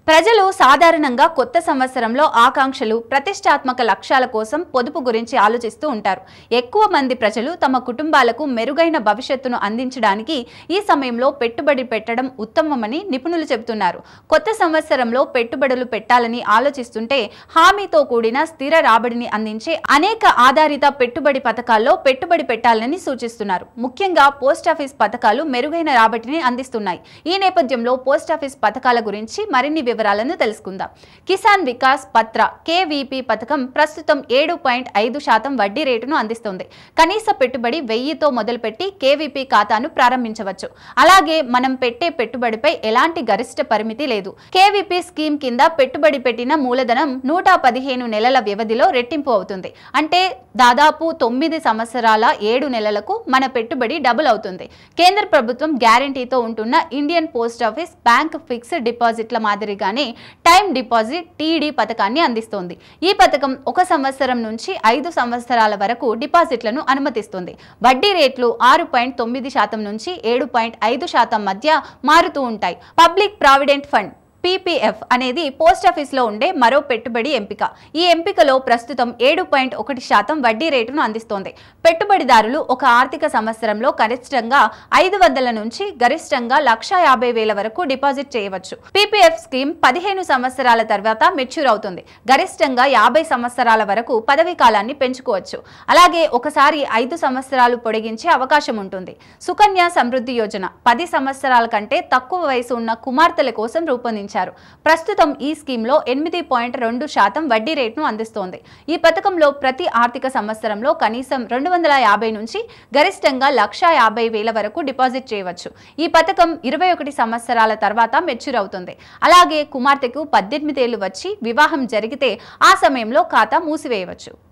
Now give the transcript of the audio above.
ప్రజలు సాధారణంగా కొత్త సంవత్సరంలో ఆకాంక్షలు, ప్రతిష్టాత్మక లక్ష్యాల కోసం పొదుపు గురించి ఆలోచిస్తూ ఉంటారు. ఎక్కువ మంది ప్రజలు తమ కుటుంబాలకు మెరుగైన భవిష్యత్తును అందించడానికి ఈ సమయంలో పెట్టుబడి పెట్టడం ఉత్తమమని నిపుణులు చెబుతున్నారు. కొత్త సంవత్సరంలో పెట్టుబడులు పెట్టాలని ఆలోచిస్తుంటే హామీతో కూడిన స్థిర రాబడిని అందించే అనేక ఆధారిత పెట్టుబడి పథకాల్లో పెట్టుబడి పెట్టాలని సూచిస్తున్నారు. ముఖ్యంగా పోస్టాఫీస్ పథకాలు మెరుగైన రాబడిని అందిస్తున్నాయి. ఈ నేపథ్యంలో పోస్టాఫీస్ పథకాల గురించి మరిన్ని వివరాలను తెలుసుకుందాం. కిసాన్ వికాస్ పత్ర కేవీపీ పథకం ప్రస్తుతం 7.5% వడ్డీ రేటును అందిస్తుంది. కనీస పెట్టుబడి 1000తో మొదలుపెట్టి కేవీపీ ఖాతాను ప్రారంభించవచ్చు. అలాగే మనం పెట్టే పెట్టుబడిపై ఎలాంటి గరిష్ట పరిమితి లేదు. కేవీపీ స్కీమ్ కింద పెట్టుబడి పెట్టిన మూలధనం 115 నెలల వ్యవధిలో రెట్టింపు అవుతుంది. అంటే దాదాపు 9 సంవత్సరాల 7 నెలలకు మన పెట్టుబడి డబుల్ అవుతుంది. కేంద్ర ప్రభుత్వం గ్యారంటీతో ఉంటున్న Indian post office bank fixed డిపాజిట్ల మాదిరిగానే టైమ్ డిపాజిట్ టీడీ పథకాన్ని అందిస్తోంది. ఈ పథకం 1 సంవత్సరం నుంచి 5 సంవత్సరాల వరకు డిపాజిట్లను అనుమతిస్తుంది. వడ్డీ రేట్లు 6.9% నుంచి 7.5% మధ్య మారుతూ ఉంటాయి. పబ్లిక్ ప్రావిడెంట్ ఫండ్ పీపీఎఫ్ అనేది పోస్టాఫీస్లో ఉండే మరో పెట్టుబడి ఎంపిక. ఈ ఎంపికలో ప్రస్తుతం 7.1% వడ్డీ రేటును అందిస్తోంది. పెట్టుబడిదారులు ఒక ఆర్థిక సంవత్సరంలో కనిష్టంగా 500 నుంచి గరిష్టంగా 1,50,000 వరకు డిపాజిట్ చేయవచ్చు. పీపీఎఫ్ స్కీమ్ 15 సంవత్సరాల తర్వాత మెచ్యూర్ అవుతుంది. గరిష్టంగా 50 సంవత్సరాల వరకు పదవీ కాలాన్ని పెంచుకోవచ్చు. అలాగే ఒకసారి 5 సంవత్సరాలు పొడిగించే అవకాశం ఉంటుంది. సుకన్య సమృద్ధి యోజన 10 సంవత్సరాల కంటే తక్కువ వయసు ఉన్న కుమార్తెల కోసం రూపొందించారు. ప్రస్తుతం ఈ స్కీమ్లో 8.2% వడ్డీ రేటును అందిస్తోంది. ఈ పథకంలో ప్రతి ఆర్థిక సంవత్సరంలో కనీసం 250 నుంచి గరిష్టంగా 1,50,000 వరకు డిపాజిట్ చేయవచ్చు. ఈ పథకం 21 సంవత్సరాల తర్వాత మెచ్యూర్ అవుతుంది. అలాగే కుమార్తెకు 18 ఏళ్లు వచ్చి వివాహం జరిగితే ఆ సమయంలో ఖాతా మూసివేయవచ్చు.